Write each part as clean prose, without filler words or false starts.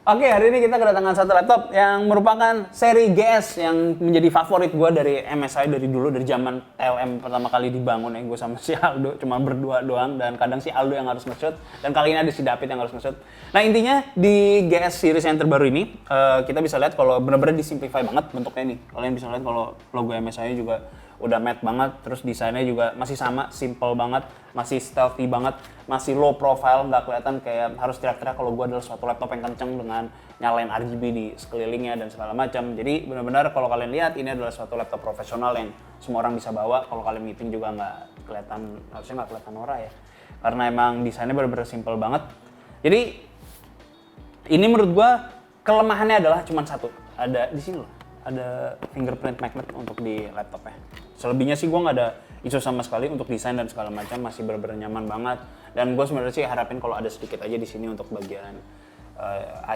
Oke, hari ini kita kedatangan satu laptop yang merupakan seri GS yang menjadi favorit gue dari MSI dari dulu, dari zaman TLM pertama kali dibangun ya. Gue sama si Aldo cuma berdua doang, dan kadang si Aldo yang harus nge-shoot, dan kali ini ada si David yang harus nge-shoot. Nah intinya di GS series yang terbaru ini, kita bisa lihat kalau benar-benar disimplify banget bentuknya nih. Kalian bisa lihat kalau logo MSI juga udah matte banget, terus desainnya juga masih sama, simple banget, masih stealthy banget, masih low profile, nggak kelihatan kayak harus teriak-teriak kalau gue adalah suatu laptop yang kenceng dengan nyalain RGB di sekelilingnya dan segala macam. Jadi benar-benar kalau kalian lihat ini adalah suatu laptop profesional yang semua orang bisa bawa. Kalau kalian meeting juga nggak kelihatan, harusnya nggak kelihatan norak ya, karena emang desainnya benar-benar simple banget. Jadi ini menurut gue kelemahannya adalah cuma satu, ada di sini loh, ada fingerprint magnet untuk di laptopnya. Selebihnya sih gue nggak ada isu sama sekali untuk desain dan segala macam, masih benar-benar nyaman banget. Dan gue sebenarnya sih harapin kalau ada sedikit aja di sini untuk bagian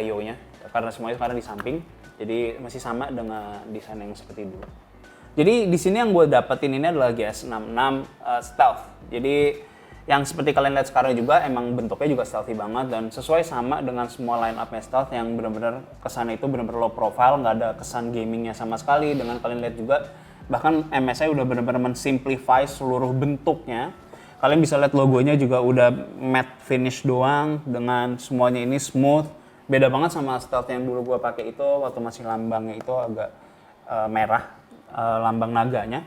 I/O-nya, karena semuanya sekarang di samping, jadi masih sama dengan desain yang seperti dulu. Jadi di sini yang gue dapetin ini adalah GS66 Stealth. Jadi yang seperti kalian lihat sekarang juga emang bentuknya juga stealthy banget dan sesuai sama dengan semua line up-nya Stealth yang benar-benar kesannya itu benar-benar low profile, nggak ada kesan gamingnya sama sekali. Dengan kalian lihat juga bahkan MSI udah benar-benar men-simplify seluruh bentuknya. Kalian bisa lihat logonya juga udah matte finish doang, dengan semuanya ini smooth. Beda banget sama Stealth yang dulu gua pakai itu waktu masih lambangnya itu agak merah, lambang naganya.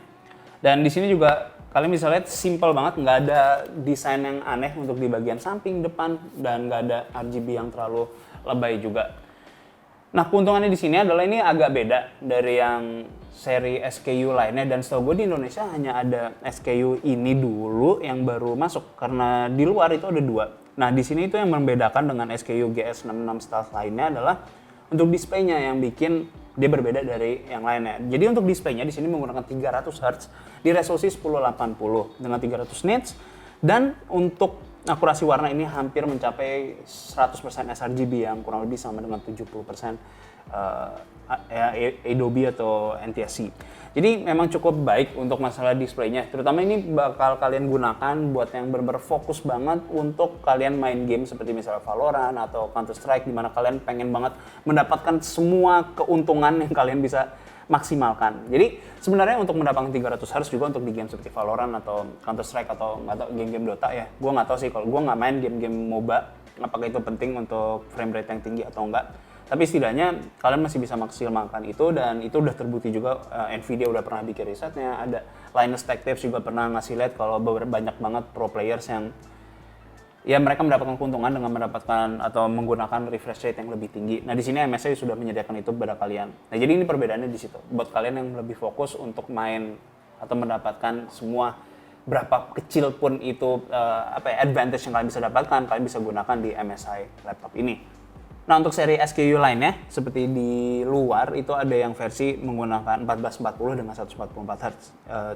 Dan di sini juga kalian bisa lihat simple banget, nggak ada desain yang aneh untuk di bagian samping, depan, dan nggak ada RGB yang terlalu lebay juga. Nah, keuntungannya di sini adalah ini agak beda dari yang seri SKU lainnya, dan setahu gue di Indonesia hanya ada SKU ini dulu yang baru masuk, karena di luar itu ada dua. Nah, di sini itu yang membedakan dengan SKU GS66 Stealth lainnya adalah untuk displaynya yang bikin dia berbeda dari yang lainnya. Jadi untuk displaynya di sini menggunakan 300 Hz di resolusi 1080 dengan 300 nits, dan untuk akurasi warna ini hampir mencapai 100% sRGB yang kurang lebih sama dengan 70% Adobe atau NTSC. Jadi memang cukup baik untuk masalah displaynya. Terutama ini bakal kalian gunakan buat yang benar-benar fokus banget untuk kalian main game seperti misalnya Valorant atau Counter Strike, di mana kalian pengen banget mendapatkan semua keuntungan yang kalian bisa maksimalkan. Jadi sebenarnya untuk mendapatkan 300 Hz juga untuk di game seperti Valorant atau Counter Strike atau game-game Dota ya. Gue nggak tahu sih, kalau gue nggak main game-game MOBA, apakah itu penting untuk frame rate yang tinggi atau enggak. Tapi setidaknya kalian masih bisa maksimalkan itu, dan itu udah terbukti juga. Nvidia udah pernah bikin risetnya, ada Linus Tech Tips juga pernah ngasih lihat kalau banyak banget pro players yang ya mereka mendapatkan keuntungan dengan mendapatkan atau menggunakan refresh rate yang lebih tinggi. Nah di sini MSI sudah menyediakan itu kepada kalian. Nah jadi ini perbedaannya di situ. Buat kalian yang lebih fokus untuk main atau mendapatkan semua berapa kecil pun itu advantage yang kalian bisa dapatkan, kalian bisa gunakan di MSI laptop ini. Nah untuk seri SKU lainnya seperti di luar itu ada yang versi menggunakan 1440 dengan 144 Hz.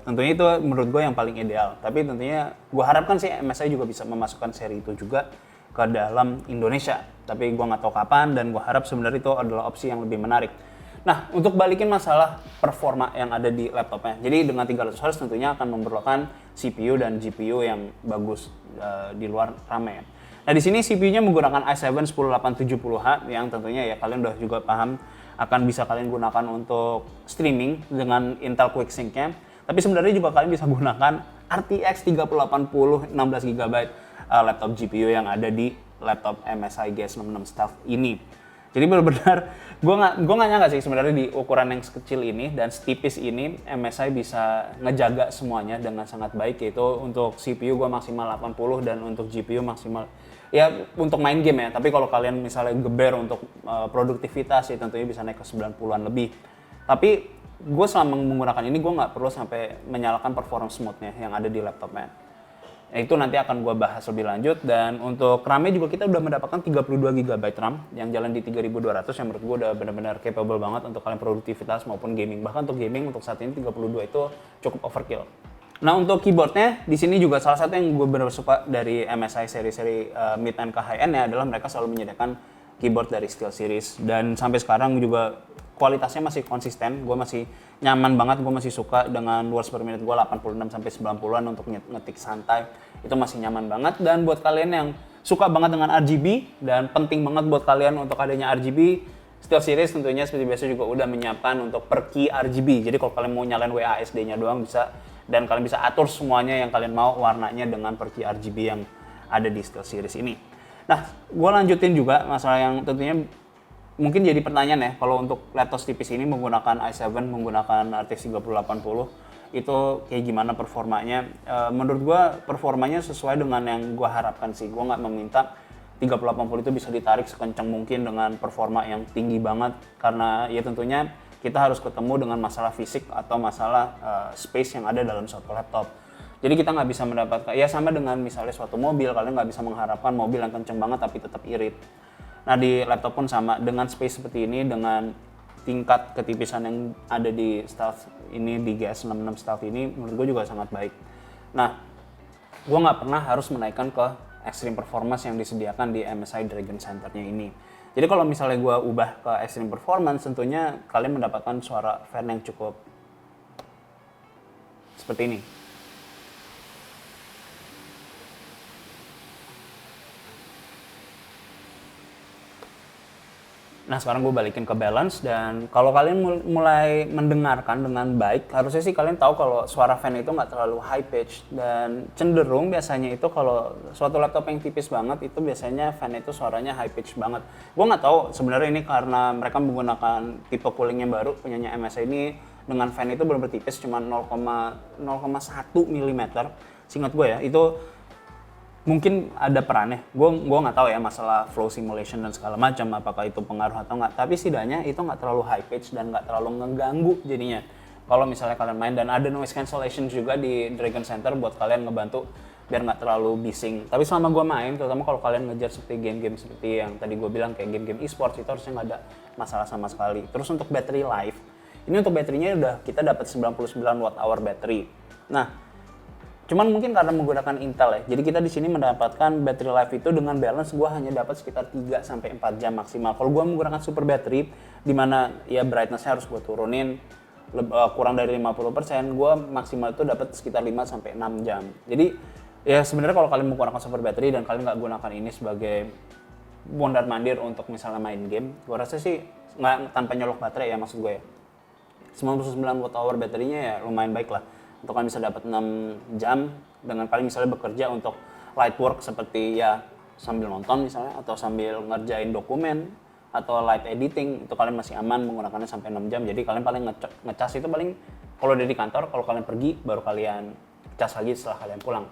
Tentunya itu menurut gue yang paling ideal. Tapi tentunya gue harapkan sih MSI juga bisa memasukkan seri itu juga ke dalam Indonesia. Tapi gue nggak tahu kapan, dan gue harap sebenarnya itu adalah opsi yang lebih menarik. Nah untuk balikin masalah performa yang ada di laptopnya. Jadi dengan 300 Hz tentunya akan memerlukan CPU dan GPU yang bagus di luar RAM ya. Nah di sini CPU-nya menggunakan i7 10870H yang tentunya ya kalian udah juga paham akan bisa kalian gunakan untuk streaming dengan Intel QuickSync-nya. Tapi sebenarnya juga kalian bisa gunakan RTX 3080 16GB laptop GPU yang ada di laptop MSI GS66 Stealth ini. Jadi benar-benar gue nggak nyangka sih sebenarnya di ukuran yang sekecil ini dan setipis ini MSI bisa ngejaga semuanya dengan sangat baik, yaitu untuk CPU gue maksimal 80 dan untuk GPU maksimal ya untuk main game ya. Tapi kalau kalian misalnya geber untuk produktivitas ya tentunya bisa naik ke 90-an lebih. Tapi gue selama menggunakan ini gue nggak perlu sampai menyalakan performance mode-nya yang ada di laptopnya. Nah, itu nanti akan gue bahas lebih lanjut. Dan untuk RAM-nya juga kita udah mendapatkan 32GB RAM yang jalan di 3200 yang menurut gue udah benar-benar capable banget untuk kalian produktivitas maupun gaming. Bahkan untuk gaming untuk saat ini 32 itu cukup overkill. Nah untuk keyboardnya di sini juga salah satu yang gue benar suka dari MSI seri-seri mid-end ke high-end-nya adalah mereka selalu menyediakan keyboard dari SteelSeries, dan sampai sekarang juga kualitasnya masih konsisten, gue masih nyaman banget, gue masih suka dengan words per minute gue 86 sampai 90-an untuk ngetik santai. Itu masih nyaman banget. Dan buat kalian yang suka banget dengan RGB dan penting banget buat kalian untuk adanya RGB, SteelSeries tentunya seperti biasa juga udah menyiapkan untuk per key RGB. Jadi kalau kalian mau nyalain WASD-nya doang bisa, dan kalian bisa atur semuanya yang kalian mau warnanya dengan per key RGB yang ada di SteelSeries ini. Nah, gue lanjutin juga masalah yang tentunya mungkin jadi pertanyaan ya, kalau untuk laptop tipis ini menggunakan i7, menggunakan RTX 3080, itu kayak gimana performanya? Menurut gue performanya sesuai dengan yang gue harapkan sih. Gue nggak meminta 3080 itu bisa ditarik sekencang mungkin dengan performa yang tinggi banget, karena ya tentunya kita harus ketemu dengan masalah fisik atau masalah space yang ada dalam suatu laptop. Jadi kita nggak bisa mendapatkan, ya sama dengan misalnya suatu mobil, kalian nggak bisa mengharapkan mobil yang kenceng banget tapi tetap irit. Nah di laptop pun sama, dengan space seperti ini, dengan tingkat ketipisan yang ada di Stealth ini, di GS66 Stealth ini, menurut gue juga sangat baik. Nah, gue nggak pernah harus menaikkan ke extreme performance yang disediakan di MSI Dragon Center-nya ini. Jadi kalau misalnya gue ubah ke extreme performance, tentunya kalian mendapatkan suara fan yang cukup seperti ini. Nah sekarang gue balikin ke balance, dan kalau kalian mulai mendengarkan dengan baik, harusnya sih kalian tahu kalau suara fan itu nggak terlalu high pitch, dan cenderung biasanya itu kalau suatu laptop yang tipis banget itu biasanya fan itu suaranya high pitch banget. Gue nggak tahu sebenarnya ini karena mereka menggunakan tipe cooling yang baru punyanya MSI ini, dengan fan itu benar-benar tipis, cuma 0,1 mm. Seingat gue ya, itu mungkin ada perannya. Gue nggak tahu ya masalah flow simulation dan segala macam apakah itu pengaruh atau nggak. Tapi setidaknya itu nggak terlalu high pitch dan nggak terlalu ngeganggu jadinya. Kalau misalnya kalian main, dan ada noise cancellation juga di Dragon Center buat kalian ngebantu biar nggak terlalu bising. Tapi selama gue main, terutama kalau kalian ngejar seperti game-game seperti yang tadi gue bilang kayak game-game e-sports, itu harusnya nggak ada masalah sama sekali. Terus untuk battery life, ini untuk baterainya udah kita dapat 99 Wh battery. Nah, cuman mungkin karena menggunakan Intel ya, jadi kita di sini mendapatkan battery life itu dengan balance gue hanya dapat sekitar 3 sampai 4 jam maksimal. Kalau gue menggunakan super battery, di mana ya brightness-nya harus gue turunin kurang dari 50%, gue maksimal itu dapat sekitar 5 sampai 6 jam. Jadi ya sebenarnya kalau kalian menggunakan super battery dan kalian nggak gunakan ini sebagai mondar-mandir untuk misalnya main game, gue rasa sih nggak tanpa nyolok baterai ya, maksud gue ya. 99 Wh baterainya ya lumayan baik lah untuk kalian bisa dapat 6 jam dengan kalian misalnya bekerja untuk light work seperti ya sambil nonton misalnya, atau sambil ngerjain dokumen atau live editing, itu kalian masih aman menggunakannya sampai 6 jam. Jadi kalian paling ngecas itu paling kalau dari kantor, kalau kalian pergi baru kalian cas lagi setelah kalian pulang.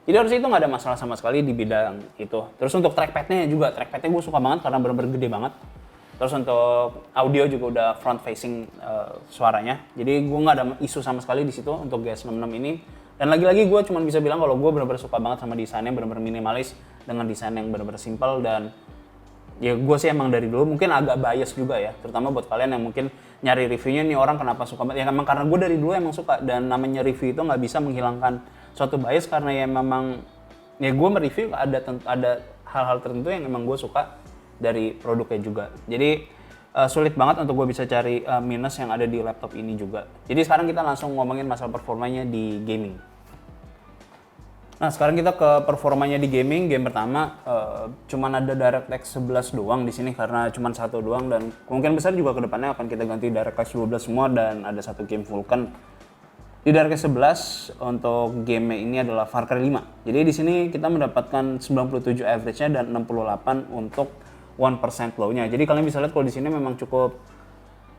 Jadi harusnya itu nggak ada masalah sama sekali di bidang itu. Terus untuk trackpadnya juga, trackpadnya gue suka banget karena benar-benar gede banget. Terus untuk audio juga udah front facing suaranya. Jadi gue nggak ada isu sama sekali di situ untuk GS66 ini. Dan lagi-lagi gue cuma bisa bilang kalau gue benar-benar suka banget sama desainnya, benar-benar minimalis dengan desain yang benar-benar simple. Dan ya gue sih emang dari dulu mungkin agak bias juga ya, terutama buat kalian yang mungkin nyari reviewnya nih orang kenapa suka banget. Ya emang karena gue dari dulu emang suka, dan namanya review itu nggak bisa menghilangkan suatu bias, karena ya memang ya gue mereview ada hal-hal tertentu yang emang gue suka dari produknya juga. Jadi sulit banget untuk gue bisa cari minus yang ada di laptop ini juga. Jadi sekarang kita langsung ngomongin masalah performanya di gaming. Nah sekarang kita ke performanya di gaming. Game pertama cuman ada DirectX 11 doang di sini karena cuman satu doang, dan kemungkinan besar juga kedepannya akan kita ganti DirectX 12 semua, dan ada satu game Vulkan. Di DirectX 11 untuk game ini adalah Far Cry 5. Jadi di sini kita mendapatkan 97 average-nya dan 68 untuk 1% low-nya. Jadi kalian bisa lihat kalau di sini memang cukup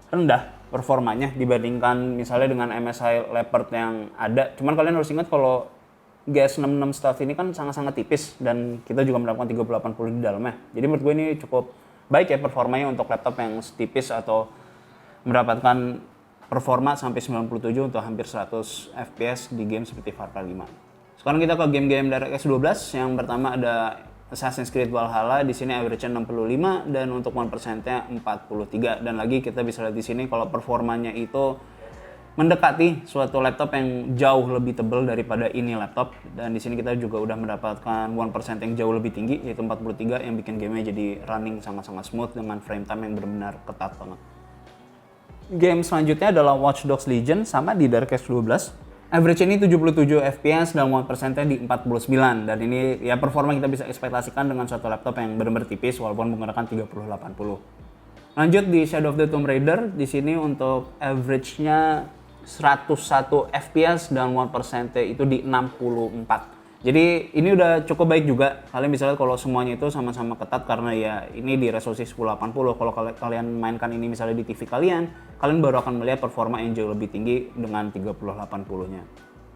rendah performanya dibandingkan misalnya dengan MSI Leopard yang ada. Cuman kalian harus ingat kalau GS66 Stealth ini kan sangat-sangat tipis, dan kita juga mendapatkan 3080 di dalamnya. Jadi menurut gue ini cukup baik ya performanya untuk laptop yang tipis, atau mendapatkan performa sampai 97 untuk hampir 100 FPS di game seperti Far Cry 5. Sekarang kita ke game-game DirectX 12. Yang pertama ada Assassin's Creed Valhalla. Di sini average-nya 65 dan untuk 1%-nya 43. Dan lagi kita bisa lihat di sini kalau performanya itu mendekati suatu laptop yang jauh lebih tebal daripada ini laptop. Dan di sini kita juga udah mendapatkan 1% yang jauh lebih tinggi, yaitu 43, yang bikin gamenya jadi running sangat-sangat smooth dengan frame time yang benar-benar ketat banget. game selanjutnya adalah Watch Dogs Legion, sama di DirectX 12. Average ini 77 FPS dan 1%-nya di 49, dan ini ya performa kita bisa ekspektasikan dengan suatu laptop yang benar-benar tipis walaupun menggunakan 3080. Lanjut di Shadow of the Tomb Raider, di sini untuk average-nya 101 FPS dan 1%-nya itu di 64. Jadi ini udah cukup baik juga. Kalian bisa lihat kalau semuanya itu sama-sama ketat karena ya ini di resolusi 1080. Kalau kalian mainkan ini misalnya di TV kalian baru akan melihat performa yang jauh lebih tinggi dengan 3080-nya.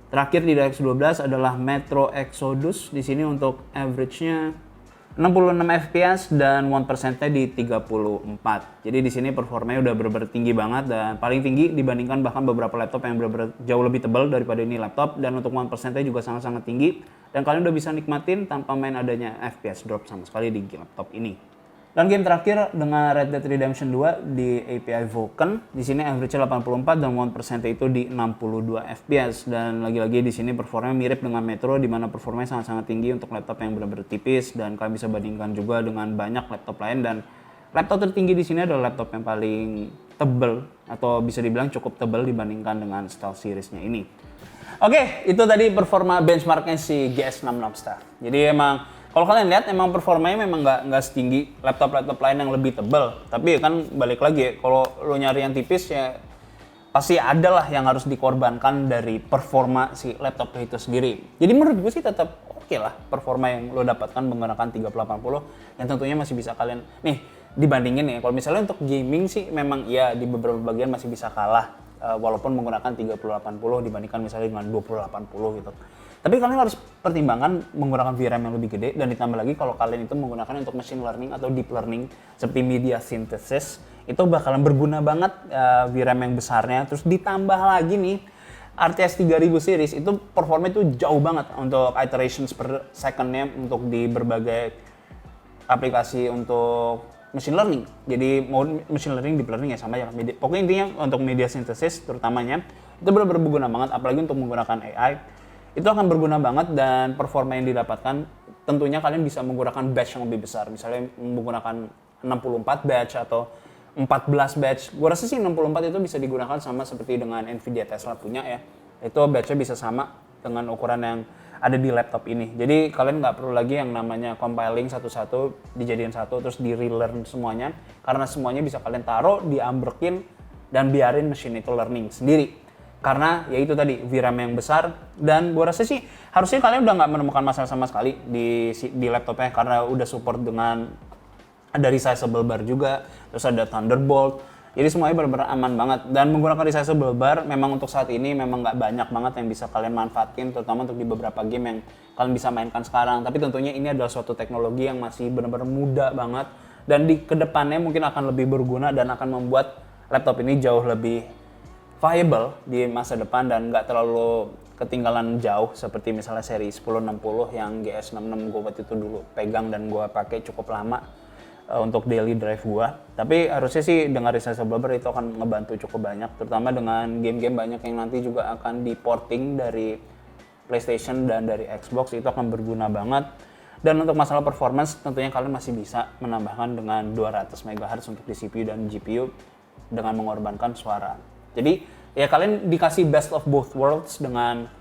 Terakhir di DirectX 12 adalah Metro Exodus. Di sini untuk average-nya 66 FPS dan 1%-nya di 34. Jadi di sini performanya udah bener-bener tinggi banget dan paling tinggi dibandingkan bahkan beberapa laptop yang bener-bener jauh lebih tebal daripada ini laptop, dan untuk 1%-nya juga sangat-sangat tinggi dan kalian udah bisa nikmatin tanpa main adanya FPS drop sama sekali di laptop ini. Dan game terakhir dengan Red Dead Redemption 2 di API Vulkan. Di sini average-nya 84 dan 1% itu di 62 FPS, dan lagi-lagi di sini performanya mirip dengan Metro di mana performanya sangat-sangat tinggi untuk laptop yang benar-benar tipis, dan kalian bisa bandingkan juga dengan banyak laptop lain, dan laptop tertinggi di sini adalah laptop yang paling tebal atau bisa dibilang cukup tebal dibandingkan dengan Stealth series-nya ini. Oke, itu tadi performa benchmark-nya si GS66 Star. Jadi emang kalau kalian lihat emang performanya memang nggak setinggi laptop-laptop lain yang lebih tebal. Tapi kan balik lagi ya, kalau lo nyari yang tipis ya pasti ada lah yang harus dikorbankan dari performa si laptop itu sendiri. Jadi menurut gue sih tetap oke lah performa yang lo dapatkan menggunakan 3080 yang tentunya masih bisa kalian nih dibandingin ya. Kalau misalnya untuk gaming sih memang ya di beberapa bagian masih bisa kalah walaupun menggunakan 3080 dibandingkan misalnya dengan 2080 gitu. Tapi kalian harus pertimbangkan menggunakan VRAM yang lebih gede, dan ditambah lagi kalau kalian itu menggunakan untuk machine learning atau deep learning seperti media synthesis, itu bakalan berguna banget VRAM yang besarnya. Terus ditambah lagi nih RTX 3000 series itu performa itu jauh banget untuk iterations per second-nya untuk di berbagai aplikasi untuk machine learning. Jadi mau machine learning, deep learning ya sama ya. Pokoknya intinya untuk media synthesis terutamanya itu benar-benar berguna banget, apalagi untuk menggunakan AI. Itu akan berguna banget, dan performa yang didapatkan tentunya kalian bisa menggunakan batch yang lebih besar. Misalnya menggunakan 64 batch atau 14 batch. Gue rasa sih 64 itu bisa digunakan sama seperti dengan Nvidia Tesla punya ya. Itu batch-nya bisa sama dengan ukuran yang ada di laptop ini. Jadi kalian nggak perlu lagi yang namanya compiling satu-satu, dijadiin satu, terus di-relearn semuanya. Karena semuanya bisa kalian taruh, diambrekin, dan biarin mesin itu learning sendiri. Karena ya itu tadi VRAM yang besar, dan gue rasa sih harusnya kalian udah nggak menemukan masalah sama sekali di laptopnya karena udah support dengan ada resizable bar juga, terus ada Thunderbolt, jadi semuanya benar-benar aman banget. Dan menggunakan resizable bar memang untuk saat ini memang nggak banyak banget yang bisa kalian manfaatin, terutama untuk di beberapa game yang kalian bisa mainkan sekarang. Tapi tentunya ini adalah suatu teknologi yang masih benar-benar muda banget, dan di kedepannya mungkin akan lebih berguna dan akan membuat laptop ini jauh lebih viable di masa depan dan nggak terlalu ketinggalan jauh seperti misalnya seri 1060 yang GS66 gue waktu itu dulu pegang dan gue pakai cukup lama untuk daily drive gue. Tapi harusnya sih dengan resizable bar itu akan ngebantu cukup banyak, terutama dengan game-game banyak yang nanti juga akan di-porting dari PlayStation dan dari Xbox, itu akan berguna banget. Dan untuk masalah performance tentunya kalian masih bisa menambahkan dengan 200 MHz untuk di CPU dan GPU dengan mengorbankan suara. Jadi ya kalian dikasih best of both worlds dengan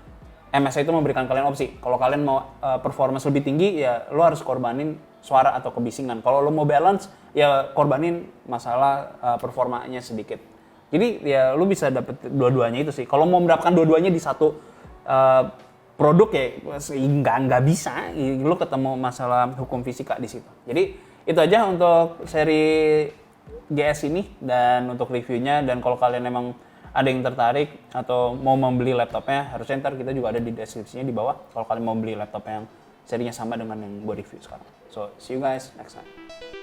MSI itu memberikan kalian opsi. Kalau kalian mau performance lebih tinggi ya lo harus korbanin suara atau kebisingan. Kalau lo mau balance ya korbanin masalah performanya sedikit. Jadi ya lo bisa dapet dua-duanya itu sih. Kalau mau mendapatkan dua-duanya di satu produk ya nggak bisa. Lo ketemu masalah hukum fisika di situ. Jadi itu aja untuk seri GS ini dan untuk reviewnya. Dan kalau kalian emang ada yang tertarik atau mau membeli laptopnya, harusnya ntar kita juga ada di deskripsinya di bawah kalau kalian mau beli laptop yang serinya sama dengan yang gue review sekarang. So see you guys next time.